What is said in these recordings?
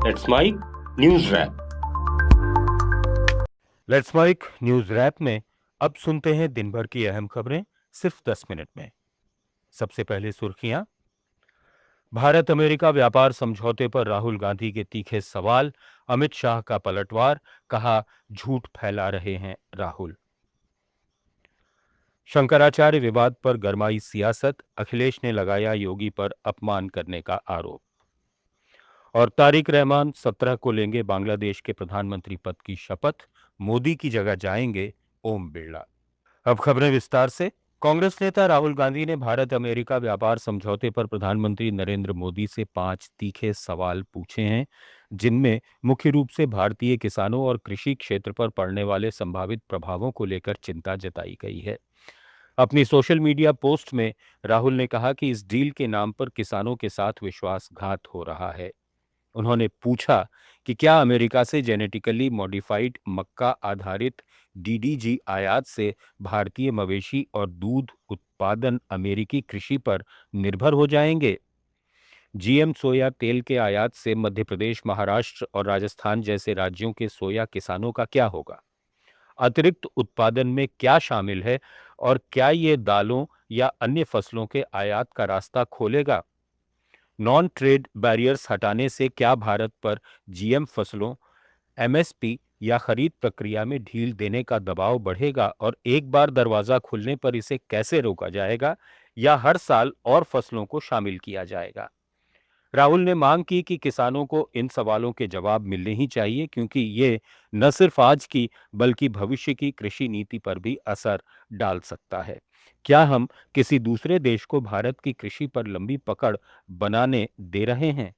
Let's mic news wrap. Let's mic news wrap में अब सुनते हैं दिन भर की अहम खबरें सिर्फ 10 मिनट में। सबसे पहले सुर्खियां। भारत अमेरिका व्यापार समझौते पर राहुल गांधी के तीखे सवाल, अमित शाह का पलटवार, कहा झूठ फैला रहे हैं राहुल। शंकराचार्य विवाद पर गरमाई सियासत, अखिलेश ने लगाया योगी पर अपमान करने का आरोप। और तारिक रहमान 17 को लेंगे बांग्लादेश के प्रधानमंत्री पद की शपथ, मोदी की जगह जाएंगे ओम बिरला। अब खबरें विस्तार से। कांग्रेस नेता राहुल गांधी ने भारत अमेरिका व्यापार समझौते पर प्रधानमंत्री नरेंद्र मोदी से 5 तीखे सवाल पूछे हैं, जिनमें मुख्य रूप से भारतीय किसानों और कृषि क्षेत्र पर पड़ने वाले संभावित प्रभावों को लेकर चिंता जताई गई है। अपनी सोशल मीडिया पोस्ट में राहुल ने कहा कि इस डील के नाम पर किसानों के साथ विश्वासघात हो रहा है। उन्होंने पूछा कि क्या अमेरिका से जेनेटिकली मॉडिफाइड मक्का आधारित डीडीजी आयात से भारतीय मवेशी और दूध उत्पादन अमेरिकी कृषि पर निर्भर हो जाएंगे। जीएम सोया तेल के आयात से मध्य प्रदेश, महाराष्ट्र और राजस्थान जैसे राज्यों के सोया किसानों का क्या होगा। अतिरिक्त उत्पादन में क्या शामिल है और क्या ये दालों या अन्य फसलों के आयात का रास्ता खोलेगा। नॉन ट्रेड बैरियर्स हटाने से क्या भारत पर जीएम फसलों, एमएसपी या खरीद प्रक्रिया में ढील देने का दबाव बढ़ेगा और एक बार दरवाजा खुलने पर इसे कैसे रोका जाएगा या हर साल और फसलों को शामिल किया जाएगा। राहुल ने मांग की कि किसानों को इन सवालों के जवाब मिलने ही चाहिए, क्योंकि ये न सिर्फ आज की बल्कि भविष्य की कृषि नीति पर भी असर डाल सकता है। क्या हम किसी दूसरे देश को भारत की कृषि पर लंबी पकड़ बनाने दे रहे हैं।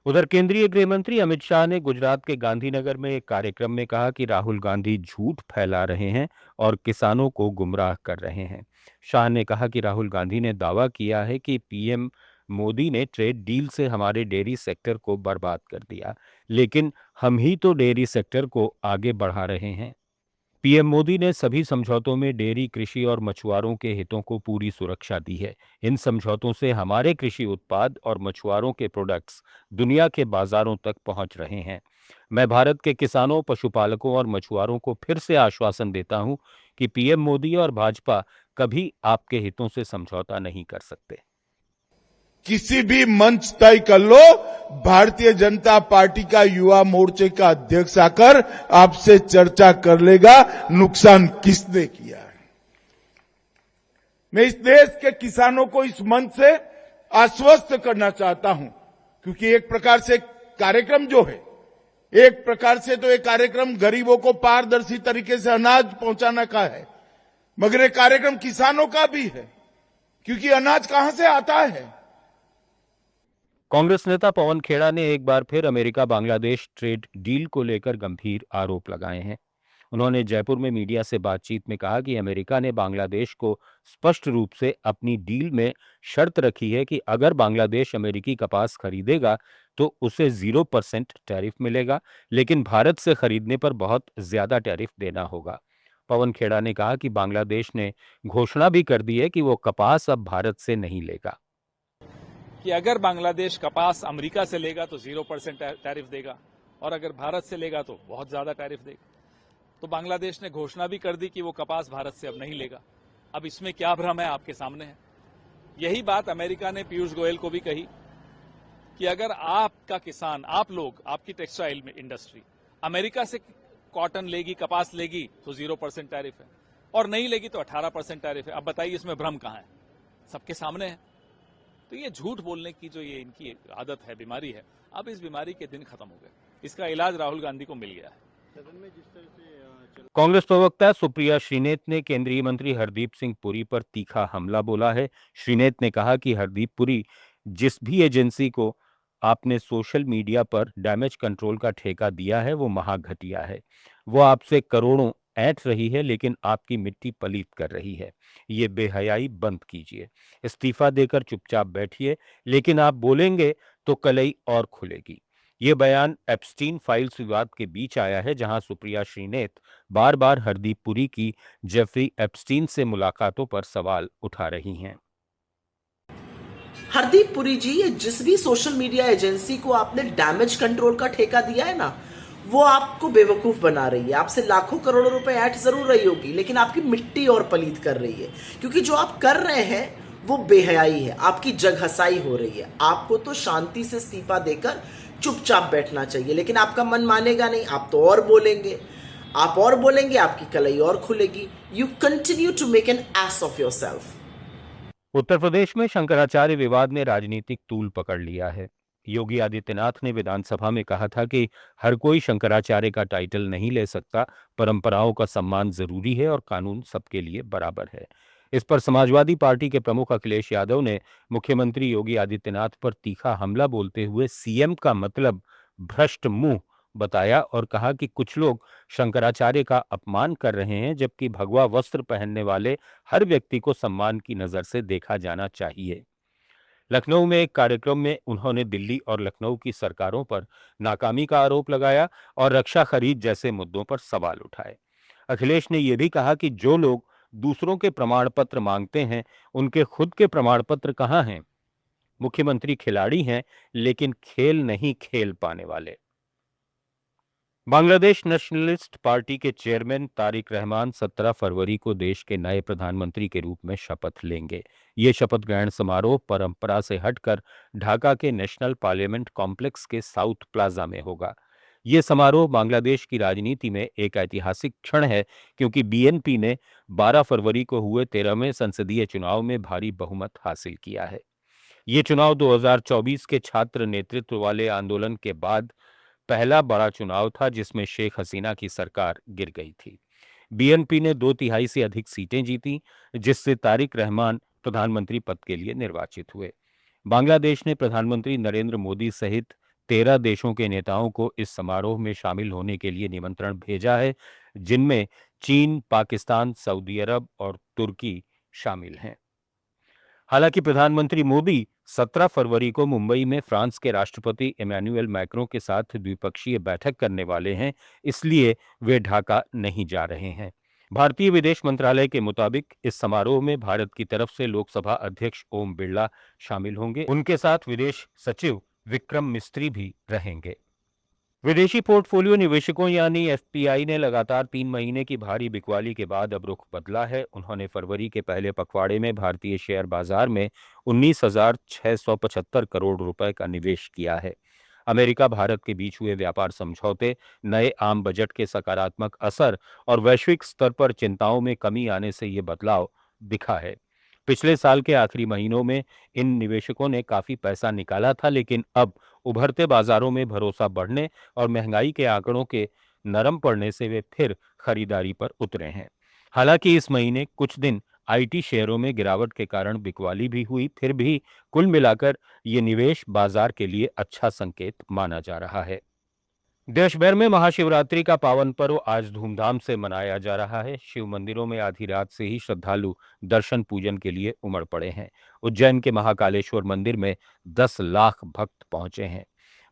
उधर केंद्रीय गृह मंत्री अमित शाह ने गुजरात के गांधीनगर में एक कार्यक्रम में कहा कि राहुल गांधी झूठ फैला रहे हैं और किसानों को गुमराह कर रहे हैं। शाह ने कहा कि राहुल गांधी ने दावा किया है कि पीएम मोदी ने ट्रेड डील से हमारे डेयरी सेक्टर को बर्बाद कर दिया, लेकिन हम ही तो डेयरी सेक्टर को आगे बढ़ा रहे हैं। पीएम मोदी ने सभी समझौतों में डेयरी, कृषि और मछुआरों के हितों को पूरी सुरक्षा दी है। इन समझौतों से हमारे कृषि उत्पाद और मछुआरों के प्रोडक्ट्स दुनिया के बाजारों तक पहुंच रहे हैं। मैं भारत के किसानों, पशुपालकों और मछुआरों को फिर से आश्वासन देता हूं कि पीएम मोदी और भाजपा कभी आपके हितों से समझौता नहीं कर सकते। किसी भी मंच तय कर लो, भारतीय जनता पार्टी का युवा मोर्चे का अध्यक्ष आकर आपसे चर्चा कर लेगा नुकसान किसने किया है। मैं इस देश के किसानों को इस मंच से आश्वस्त करना चाहता हूं, क्योंकि एक प्रकार से कार्यक्रम जो है, एक प्रकार से तो ये कार्यक्रम गरीबों को पारदर्शी तरीके से अनाज पहुंचाने का है, मगर ये कार्यक्रम किसानों का भी है, क्योंकि अनाज कहां से आता है। कांग्रेस नेता पवन खेड़ा ने एक बार फिर अमेरिका बांग्लादेश ट्रेड डील को लेकर गंभीर आरोप लगाए हैं। उन्होंने जयपुर में मीडिया से बातचीत में कहा कि अमेरिका ने बांग्लादेश को स्पष्ट रूप से अपनी डील में शर्त रखी है कि अगर बांग्लादेश अमेरिकी कपास खरीदेगा तो उसे 0% टैरिफ मिलेगा, लेकिन भारत से खरीदने पर बहुत ज्यादा टैरिफ देना होगा। पवन खेड़ा ने कहा कि बांग्लादेश ने घोषणा भी कर दी है कि वो कपास अब भारत से नहीं लेगा। कि अगर बांग्लादेश कपास अमेरिका से लेगा तो 0% टैरिफ देगा और अगर भारत से लेगा तो बहुत ज्यादा टैरिफ देगा। तो बांग्लादेश ने घोषणा भी कर दी कि वो कपास भारत से अब नहीं लेगा। अब इसमें क्या भ्रम है, आपके सामने है। यही बात अमेरिका ने पीयूष गोयल को भी कही कि अगर आपका किसान, आप लोग, आपकी टेक्सटाइल इंडस्ट्री अमेरिका से कॉटन लेगी, कपास लेगी तो 0% टैरिफ है और नहीं लेगी तो 18% टैरिफ है। अब बताइए इसमें भ्रम कहां है, सबके सामने है। तो ये झूठ बोलने की जो ये इनकी आदत है, बीमारी है, अब इस बीमारी के दिन खत्म हो गए। इसका इलाज राहुल गांधी को मिल गया है। कांग्रेस प्रवक्ता सुप्रिया श्रीनेत ने केंद्रीय मंत्री हरदीप सिंह पुरी पर तीखा हमला बोला है। श्रीनेत ने कहा कि हरदीप पुरी, जिस भी एजेंसी को आपने सोशल मीडिया पर डैमेज कंट्रोल का ठेका दिया है, वो महाघटिया है। वो आपसे करोड़ों ऐंठ रही है, लेकिन आपकी मिट्टी पलीत कर रही है। ये बेहयाई बंद कीजिए, इस्तीफा देकर चुपचाप बैठिए, लेकिन आप बोलेंगे तो कलई और खुलेगी। ये बयान एप्स्टीन फाइल्स विवाद के बीच आया है, जहां सुप्रिया श्रीनेत बार बार हरदीप पुरी की जेफरी एप्स्टीन से मुलाकातों पर सवाल उठा रही हैं। हरदीप पुरी जी, ये जिस भी सोशल मीडिया एजेंसी को आपने डैमेज कंट्रोल का ठेका दिया है ना, वो आपको बेवकूफ बना रही है। आपसे लाखों करोड़ों रुपए ऐठ जरूर रही होगी, लेकिन आपकी मिट्टी और पलीत कर रही है। क्योंकि जो आप कर रहे हैं वो बेहयाई है, आपकी जगहसाई हो रही है। आपको तो शांति से इस्तीफा देकर चुपचाप बैठना चाहिए, लेकिन आपका मन मानेगा नहीं। आप तो और बोलेंगे, आप और बोलेंगे, आपकी कलई और खुलेगी। You continue to make an ass of yourself. Uttar Pradesh में शंकराचार्य विवाद ने राजनीतिक तूल पकड़ लिया है। योगी आदित्यनाथ ने विधानसभा में कहा था कि हर कोई शंकराचार्य का टाइटल नहीं ले सकता, परंपराओं का सम्मान जरूरी है और कानून सबके लिए बराबर है। इस पर समाजवादी पार्टी के प्रमुख अखिलेश यादव ने मुख्यमंत्री योगी आदित्यनाथ पर तीखा हमला बोलते हुए सीएम का मतलब भ्रष्ट मुंह बताया और कहा कि कुछ लोग शंकराचार्य का अपमान कर रहे हैं, जबकि भगवा वस्त्र पहनने वाले हर व्यक्ति को सम्मान की नजर से देखा जाना चाहिए। लखनऊ में एक कार्यक्रम में उन्होंने दिल्ली और लखनऊ की सरकारों पर नाकामी का आरोप लगाया और रक्षा खरीद जैसे मुद्दों पर सवाल उठाए। अखिलेश ने यह भी कहा कि जो लोग दूसरों के प्रमाण पत्र मांगते हैं, उनके खुद के प्रमाण पत्र कहां हैं। मुख्यमंत्री खिलाड़ी हैं, लेकिन खेल नहीं खेल पाने वाले। बांग्लादेश नेशनलिस्ट पार्टी के चेयरमैन तारिक रहमान 17 फरवरी को देश के नए प्रधानमंत्री के रूप में शपथ लेंगे। ये शपथ ग्रहण समारोह परंपरा से हटकर ढाका के नेशनल पार्लियामेंट कॉम्प्लेक्स के साउथ प्लाजा में होगा। ये समारोह बांग्लादेश की राजनीति में एक ऐतिहासिक क्षण है, क्योंकि बीएनपी ने 12 फरवरी को हुए 13वें संसदीय चुनाव में भारी बहुमत हासिल किया है। ये चुनाव 2024 के छात्र नेतृत्व वाले आंदोलन के बाद पहला बड़ा चुनाव था जिसमें शेख हसीना की सरकार गिर गई थी। बीएनपी ने 2/3 से अधिक सीटें जीती, जिससे तारिक रहमान प्रधानमंत्री पद के लिए निर्वाचित हुए। बांग्लादेश ने प्रधानमंत्री नरेंद्र मोदी सहित 13 देशों के नेताओं को इस समारोह में शामिल होने के लिए निमंत्रण भेजा है, जिनमें चीन, पाकिस्तान, सऊदी अरब और तुर्की शामिल हैं। हालांकि प्रधानमंत्री मोदी 17 फरवरी को मुंबई में फ्रांस के राष्ट्रपति इमैनुअल मैक्रों के साथ द्विपक्षीय बैठक करने वाले हैं, इसलिए वे ढाका नहीं जा रहे हैं। भारतीय विदेश मंत्रालय के मुताबिक इस समारोह में भारत की तरफ से लोकसभा अध्यक्ष ओम बिरला शामिल होंगे। उनके साथ विदेश सचिव विक्रम मिस्त्री भी रहेंगे। विदेशी पोर्टफोलियो निवेशकों यानी एफपीआई ने लगातार 3 महीने की भारी बिकवाली के बाद अब रुख बदला है। उन्होंने फरवरी के पहले पखवाड़े में भारतीय शेयर बाजार में 19,675 करोड़ रुपए का निवेश किया है। अमेरिका भारत के बीच हुए व्यापार समझौते, नए आम बजट के सकारात्मक असर और वैश्विक स्तर पर चिंताओं में कमी आने से ये बदलाव दिखा है। पिछले साल के आखिरी महीनों में इन निवेशकों ने काफी पैसा निकाला था, लेकिन अब उभरते बाजारों में भरोसा बढ़ने और महंगाई के आंकड़ों के नरम पड़ने से वे फिर खरीदारी पर उतरे हैं। हालांकि इस महीने कुछ दिन आईटी शेयरों में गिरावट के कारण बिकवाली भी हुई, फिर भी कुल मिलाकर ये निवेश बाजार के लिए अच्छा संकेत माना जा रहा है। देश भर में महाशिवरात्रि का पावन पर्व आज धूमधाम से मनाया जा रहा है। शिव मंदिरों में आधी रात से ही श्रद्धालु दर्शन पूजन के लिए उमड़ पड़े हैं। उज्जैन के महाकालेश्वर मंदिर में 10 लाख भक्त पहुंचे हैं।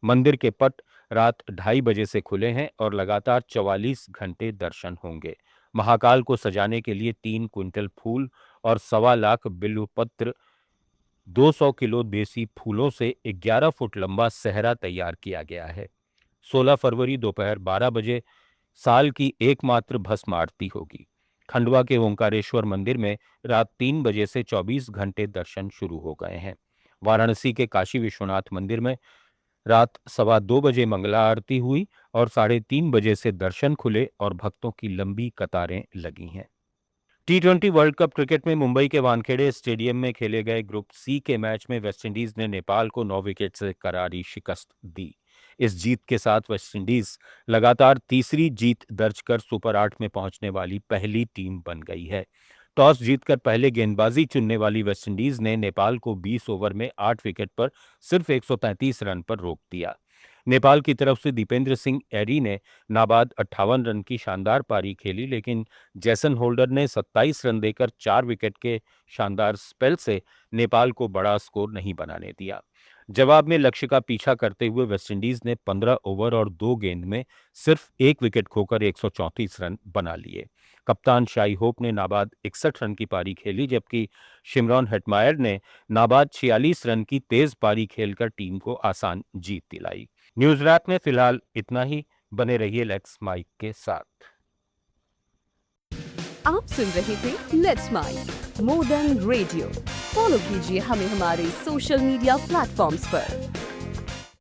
मंदिर के पट रात 2:30 बजे से खुले हैं और लगातार 44 घंटे दर्शन होंगे। महाकाल को सजाने के लिए 3 क्विंटल फूल और 1.25 लाख बिल्वपत्र, 200 किलो देसी फूलों से 11 फुट लंबा सहरा तैयार किया गया है। 16 फरवरी दोपहर 12 बजे साल की एकमात्र भस्म आरती होगी। खंडवा के ओंकारेश्वर मंदिर में रात 3 बजे से 24 घंटे दर्शन शुरू हो गए हैं। वाराणसी के काशी विश्वनाथ मंदिर में रात 2:15 बजे मंगला आरती हुई और 3:30 बजे से दर्शन खुले और भक्तों की लंबी कतारें लगी हैं। T20 वर्ल्ड कप क्रिकेट में मुंबई के वानखेड़े स्टेडियम में खेले गए ग्रुप सी के मैच में वेस्टइंडीज ने नेपाल को 9 विकेट से करारी शिकस्त दी। इस जीत के साथ वेस्टइंडीज लगातार तीसरी जीत दर्ज कर सुपर 8 में पहुंचने वाली पहली टीम बन गई है। टॉस जीतकर पहले गेंदबाजी चुनने वाली वेस्टइंडीज ने नेपाल को 20 ओवर में 8 विकेट पर सिर्फ 133 रन पर रोक दिया। नेपाल की तरफ से दीपेंद्र सिंह एरी ने नाबाद 58 रन की शानदार पारी खेली, लेकिन जैसन होल्डर ने 27 रन देकर 4 विकेट के शानदार स्पेल से नेपाल को बड़ा स्कोर नहीं बनाने दिया। जवाब में लक्ष्य का पीछा करते हुए वेस्टइंडीज ने 15 ओवर और 2 गेंद में सिर्फ 1 विकेट खोकर 134 रन बना लिए। कप्तान शाई होप ने नाबाद 61 रन की पारी खेली, जबकि शिमरॉन हेटमायर ने नाबाद 46 रन की तेज पारी खेलकर टीम को आसान जीत दिलाई। न्यूज रैप में फिलहाल इतना ही। बने रहिए लेट्स माइक के साथ। आप सुन रहे थे let's mic more than radio. Follow कीजिए हमें हमारे सोशल मीडिया प्लेटफॉर्म्स पर।